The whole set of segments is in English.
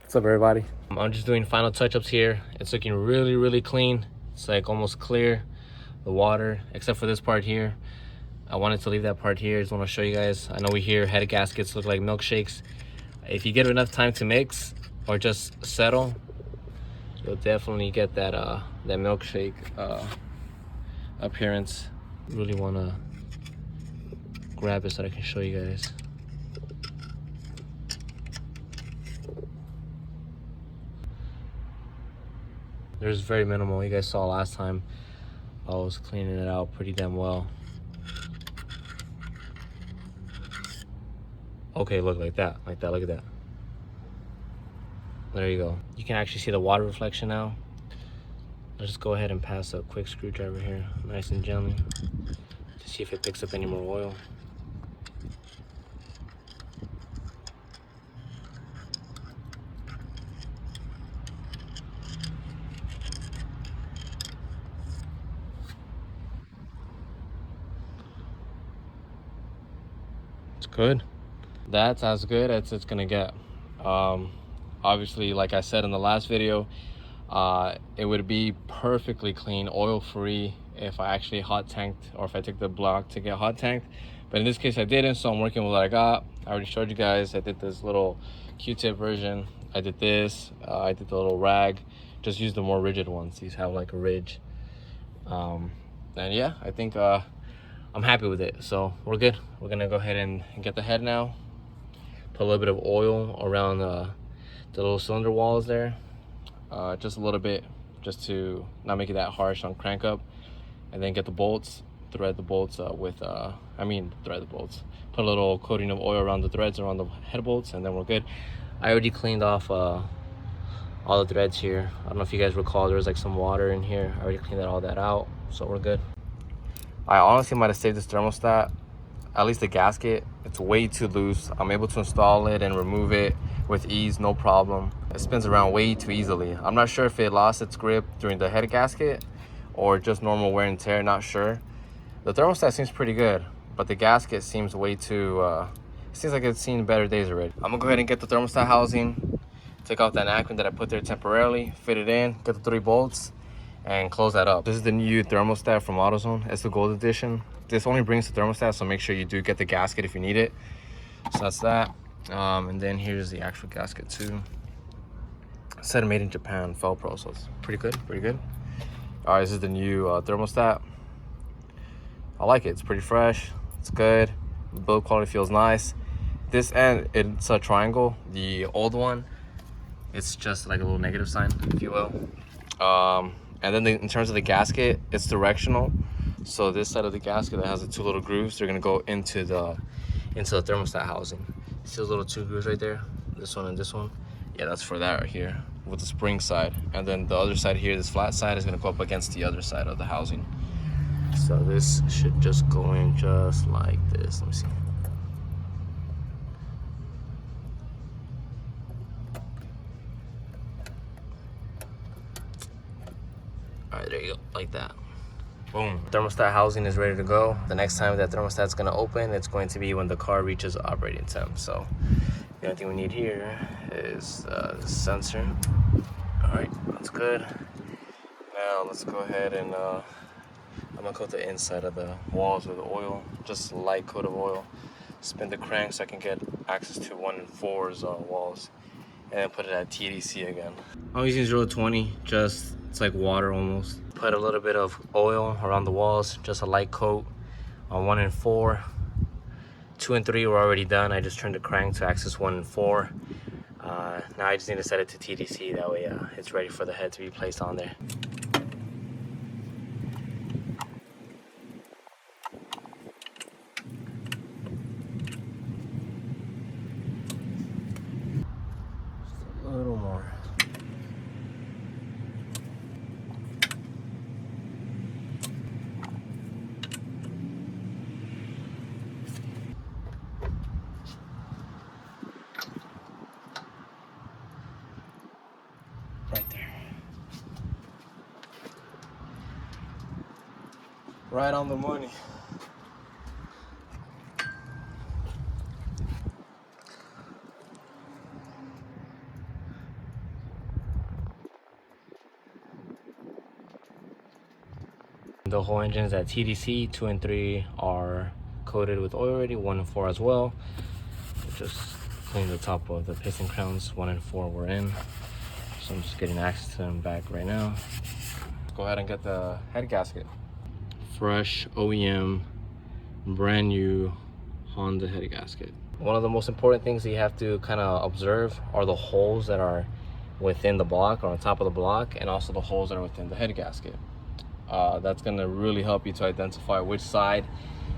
What's up, everybody? I'm just doing final touch-ups here. It's looking really clean. It's like almost clear, the water, except for this part here. I wanted to leave that part here. Just want to show you guys. I know we hear head gaskets look like milkshakes. If you give it enough time to mix or just settle, you'll definitely get that that milkshake appearance. Really want to grab it so that I can show you guys. There's very minimal. You guys saw last time I was cleaning it out pretty damn well. Okay, look, like that, look at that. There you go. You can actually see the water reflection now. Let's just go ahead and pass a quick screwdriver here, nice and gently, to see if it picks up any more oil. It's good. That's as good as it's gonna get. Obviously, like I said in the last video, it would be perfectly clean, oil-free, if I actually hot tanked, or if I took the block to get hot tanked. But in this case I didn't, so I'm working with what I got. I already showed you guys. I did this little Q-tip version. I did this. I did the little rag. Just use the more rigid ones. These have like a ridge. And yeah, I think I'm happy with it, so we're good. We're gonna go ahead and get the head now. Put a little bit of oil around the little cylinder walls there, just a little bit, just to not make it that harsh on crank up, and then get the bolts, thread the bolts thread the bolts, put a little coating of oil around the threads around the head bolts, and then we're good. I already cleaned off all the threads here. I don't know if you guys recall, there was like some water in here. I already cleaned all that out, so we're good. I honestly might have saved this thermostat, at least the gasket. It's way too loose. I'm able to install it and remove it with ease, no problem. It spins around way too easily. I'm not sure if it lost its grip during the head gasket or just normal wear and tear, not sure. The thermostat seems pretty good, but the gasket seems way too, seems like it's seen better days already. I'm gonna go ahead and get the thermostat housing, take off that napkin that I put there temporarily, fit it in, get the 3 bolts, and close that up. This is the new thermostat from AutoZone. It's the gold edition. This only brings the thermostat, so make sure you do get the gasket if you need it. So that's that. And then here's the actual gasket too. It said made in Japan, Felpro, so it's pretty good, All right, this is the new thermostat. I like it. It's pretty fresh. It's good. The build quality feels nice. This end, it's a triangle. The old one, it's just like a little negative sign, if you will. And then in terms of the gasket, it's directional. So this side of the gasket that has the 2 little grooves, they're gonna go into the thermostat housing. See those little 2 grooves right there? This one and this one? Yeah, that's for that right here with the spring side. And then the other side here, this flat side, is gonna go up against the other side of the housing. So this should just go in just like this. Let me see. All right, there you go, like that. Boom. Thermostat housing is ready to go. The next time that thermostat's gonna open, it's going to be when the car reaches operating temp. So the only thing we need here is the sensor. All right, that's good. Now let's go ahead and I'm gonna coat the inside of the walls with oil, just a light coat of oil. Spin the crank so I can get access to 1 and 4's walls, and then put it at TDC again. I'm using 0-20, just it's like water almost. Put a little bit of oil around the walls, just a light coat on 1 and 4. 2 and 3 were already done. I just turned the crank to access 1 and 4. Now I just need to set it to TDC, that way it's ready for the head to be placed on there. Just a little more. Right there. Right on the money. The whole engine is at TDC. 2 and 3 are coated with oil already. 1 and 4 as well. Just clean the top of the piston crowns. 1 and 4 were in. So I'm just getting access to them back right now. Go ahead and get the head gasket. Fresh OEM, brand new Honda head gasket. One of the most important things that you have to kind of observe are the holes that are within the block or on top of the block, and also the holes that are within the head gasket. That's going to really help you to identify which side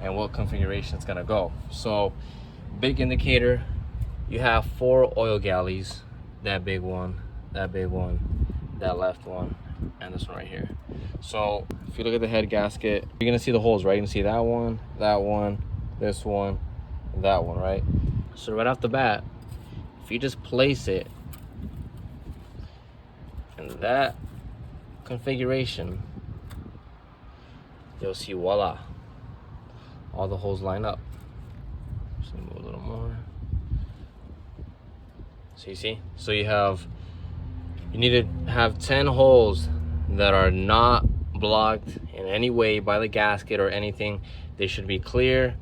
and what configuration it's going to go. So big indicator, you have 4 oil galleys, that big one, that big one, that left one, and this one right here. So if you look at the head gasket, you're going to see the holes, right? You can see that one, this one, that one, right? So right off the bat, if you just place it in that configuration, you'll see, voila, all the holes line up. Just move a little more. So you see, so you need to have 10 holes that are not blocked in any way by the gasket or anything. They should be clear,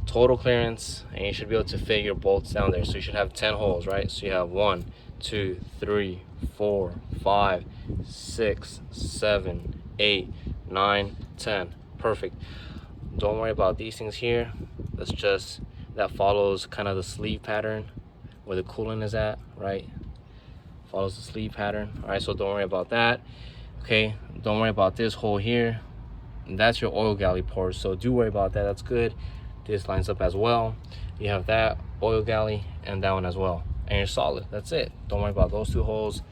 total clearance, and you should be able to fit your bolts down there. So you should have 10 holes, right? So you have 1, 2, 3, 4, 5, 6, 7, 8, 9, 10. Perfect. Don't worry about these things here. That follows kind of the sleeve pattern where the coolant is at, right? Follows the sleeve pattern. All right, so don't worry about that. Okay, don't worry about this hole here. That's your oil galley port, so do worry about that. That's good. This lines up as well. You have that oil galley and that one as well, and you're solid. That's it. Don't worry about those 2 holes.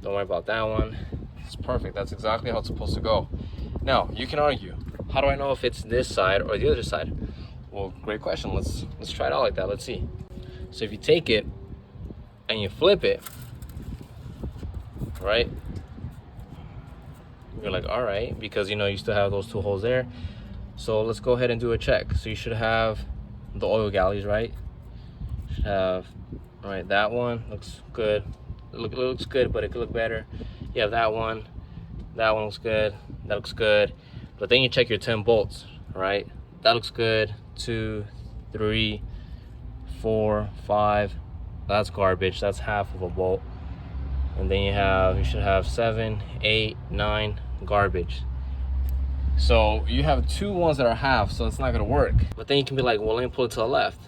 Don't worry about that one. It's perfect. That's exactly how it's supposed to go. Now you can argue, how do I know if it's this side or the other side? Well, great question. Let's try it out like that. Let's see. So if you take it and you flip it, right, you're like, all right, because you know you still have those 2 holes there. So let's go ahead and do a check. So you should have the oil galleys, right? You should have, right, that one looks good. It looks good, but it could look better. You have that one looks good, that looks good. But then you check your 10 bolts, right? That looks good. 2, 3, 4, 5. That's garbage. That's half of a bolt. And then you should have 7, 8, 9, garbage. So you have 2 ones that are half, so it's not gonna work. But then you can be like, well, let me pull it to the left.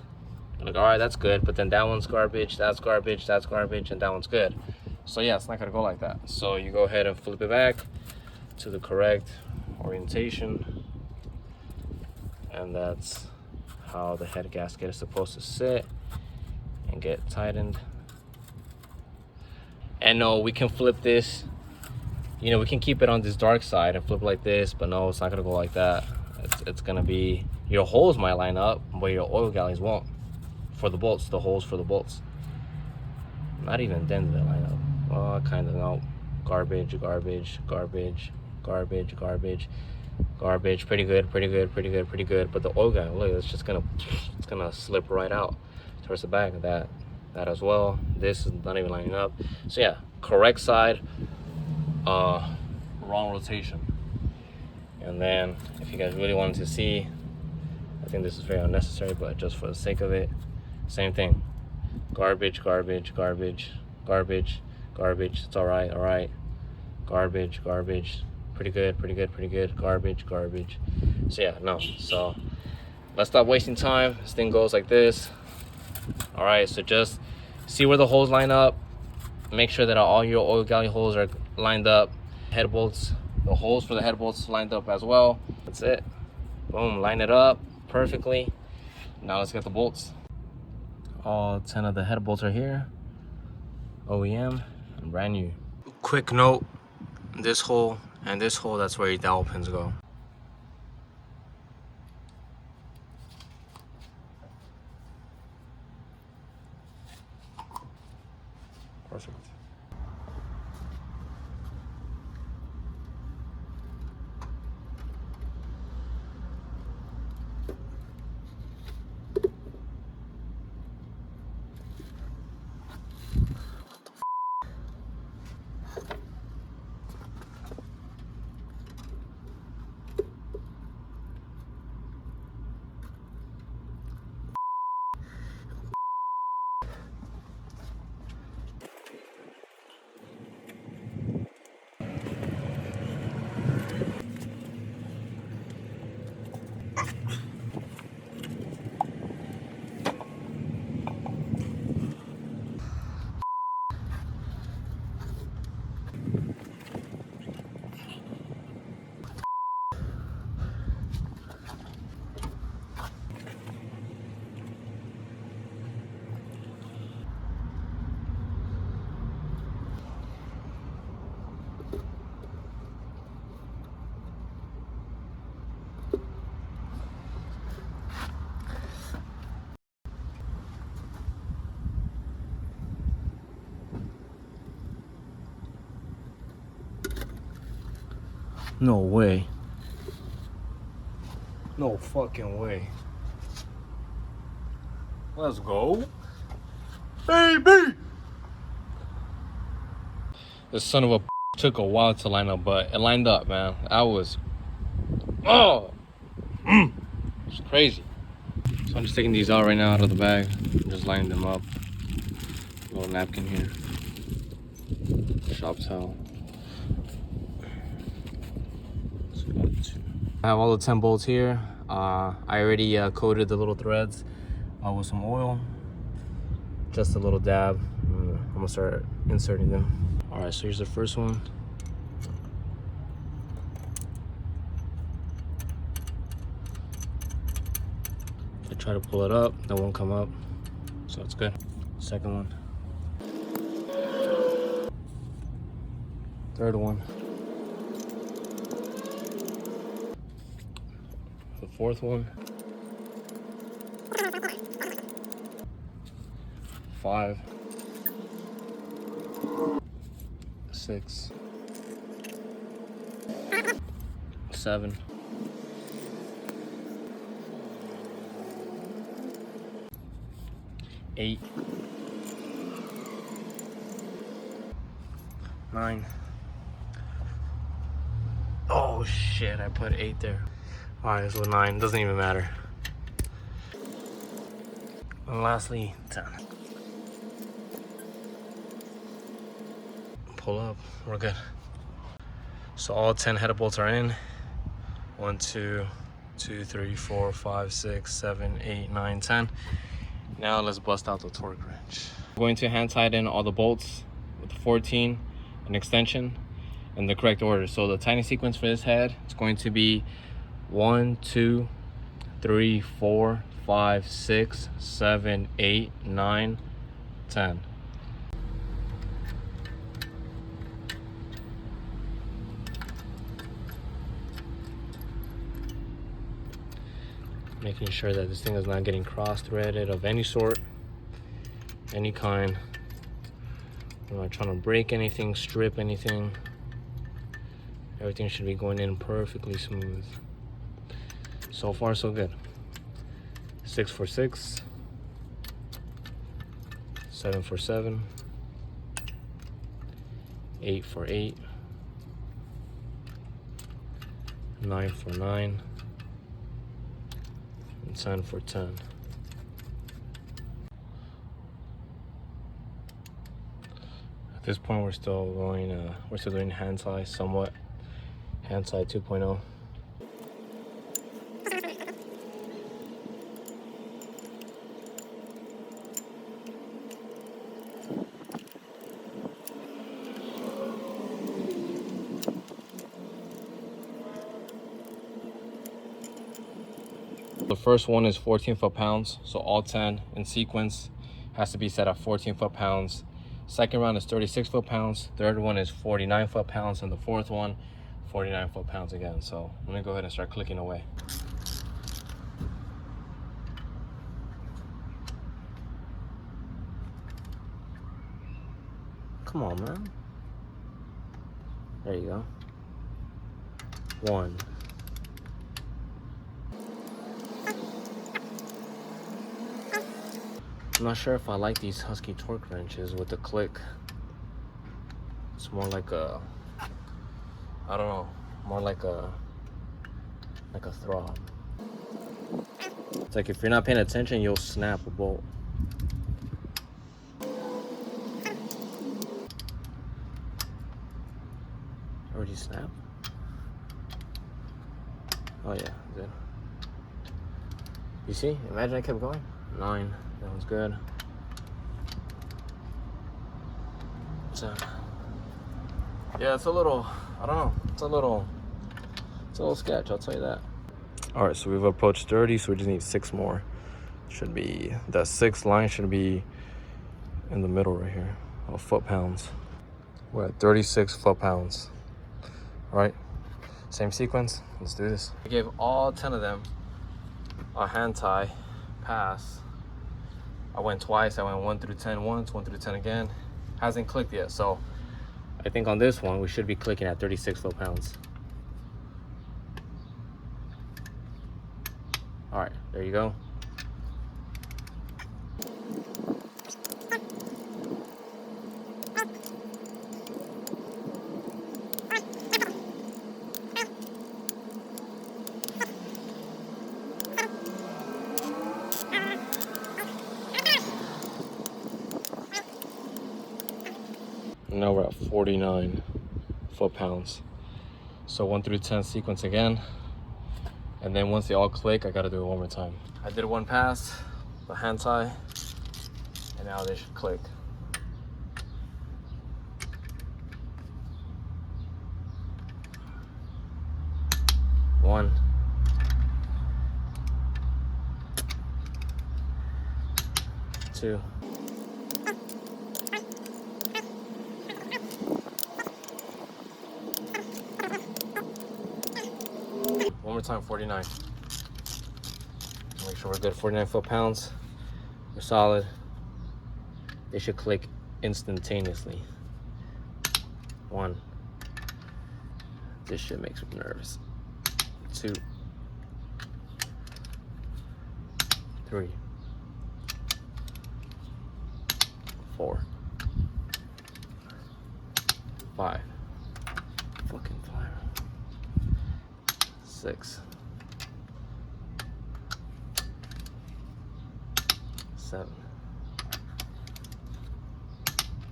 You're like, all right, that's good. But then that one's garbage, that's garbage, that's garbage, and that one's good. So yeah, it's not gonna go like that. So you go ahead and flip it back to the correct orientation. And that's how the head gasket is supposed to sit and get tightened. And no, we can flip this, you know, we can keep it on this dark side and flip like this, but no, it's not gonna go like that. It's gonna be, your holes might line up, but your oil galleys won't. For the bolts, the holes for the bolts. Not even then do they line up. Well, kind of, no. Garbage, garbage, garbage, garbage, garbage, garbage. Pretty good, pretty good, pretty good, pretty good. But the oil galley, look, it's gonna slip right out towards the back of that as well. This is not even lining up. So yeah, correct side, wrong rotation. And then if you guys really wanted to see, I think this is very unnecessary, but just for the sake of it, same thing. Garbage, garbage, garbage, garbage, garbage. It's all right, all right. Garbage, garbage. Pretty good, pretty good, pretty good. Garbage, garbage. So yeah, no. So let's stop wasting time. This thing goes like this. All right, so just see where the holes line up. Make sure that all your oil galley holes are lined up. Head bolts, the holes for the head bolts lined up as well. That's it. Boom, line it up perfectly. Now let's get the bolts. All 10 of the head bolts are here. OEM and brand new. Quick note, this hole and this hole, that's where your dowel pins go. Perfect. No way. No fucking way. Let's go. Baby! This son of a took a while to line up, but it lined up, man. I was... Oh! It's crazy. So I'm just taking these out right now out of the bag. I'm just lining them up. Little napkin here. Shop towel. I have all the 10 bolts here. I already coated the little threads with some oil. Just a little dab. I'm gonna start inserting them. All right, so here's the first one. If I try to pull it up, that won't come up, so it's good. Second one. Third one. The fourth one. 5, 6, 7, 8, 9. Oh shit, I put 8 there. Alright, so 9, doesn't even matter. And lastly, 10. Pull up, we're good. So all 10 header bolts are in. 1, 2, 3, 4, 5, 6, 7, 8, 9, 10. Now let's bust out the torque wrench. I'm going to hand tighten all the bolts with 14, an extension, in the correct order. So the tightening sequence for this head, it's going to be 1, 2, 3, 4, 5, 6, 7, 8, 9, 10. Making sure that this thing is not getting cross-threaded of any sort, any kind. I'm not trying to break anything, strip anything. Everything should be going in perfectly smooth. So far, so good. 6 for 6, 7 for 7, 8 for 8, 9 for 9, and 10 for 10. At this point, we're still doing hand tie somewhat. Hand tie 2.0. The first one is 14 foot-pounds, so all 10 in sequence has to be set at 14 foot-pounds. Second round is 36 foot-pounds. Third one is 49 foot-pounds, and the fourth one, 49 foot-pounds again. So let me go ahead and start clicking away. Come on, man. There you go. 1. I'm not sure if I like these Husky torque wrenches with the click. It's more like a, I don't know, more like a throb. It's like if you're not paying attention, you'll snap a bolt. Already snapped? Oh yeah, good. You see? Imagine I kept going. 9. That one's good. 10. Yeah, it's a little, I don't know. It's a little sketch, I'll tell you that. All right, so we've approached 30, so we just need 6 more. Should be, that 6th line should be in the middle right here, of foot-pounds. We're at 36 foot-pounds. All right, same sequence, let's do this. I gave all 10 of them a hand tie pass. I went twice. I went 1 through 10 once, 1 through 10 again. Hasn't clicked yet, so I think on this one we should be clicking at 36 foot-pounds. There you go. Now we're at 49 foot-pounds. So 1 through 10 sequence again. And then once they all click, I gotta do it one more time. I did one pass, the hand tie, and now they should click. One. Two. One more time, 49. Make sure we're good. 49 foot-pounds. We're solid. They should click instantaneously. One. This shit makes me nervous. 2. 3. 4. 5. Fucking 5. 6. 7.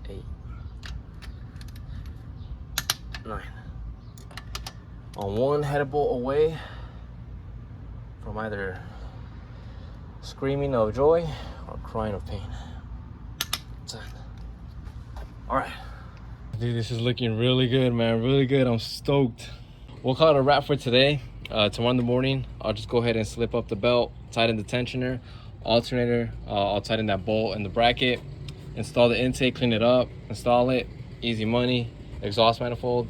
8. 9. On one head bolt away from either screaming of joy or crying of pain. 10. All right. Dude, this is looking really good, man. Really good. I'm stoked. We'll call it a wrap for today. Tomorrow in the morning, I'll just go ahead and slip up the belt, tighten the tensioner, alternator. I'll tighten that bolt and the bracket, install the intake, clean it up, install it. Easy money. Exhaust manifold.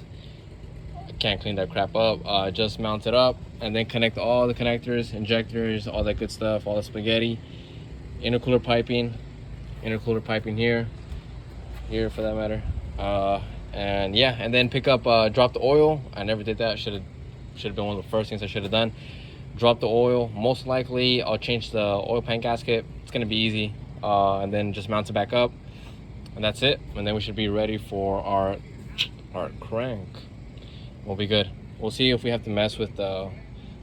I can't clean that crap up. Just mount it up and then connect all the connectors, injectors, all that good stuff, all the spaghetti. Intercooler piping here for that matter. And yeah, and then pick up, drop the oil. I never did that. Should have been one of the first things I should have done. Drop the oil. Most likely I'll change the oil pan gasket. It's gonna be easy. And then just mount it back up, and that's it. And then we should be ready for our crank. We'll be good. We'll see if we have to mess with the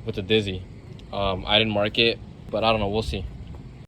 Dizzy. I didn't mark it, but I don't know. We'll see.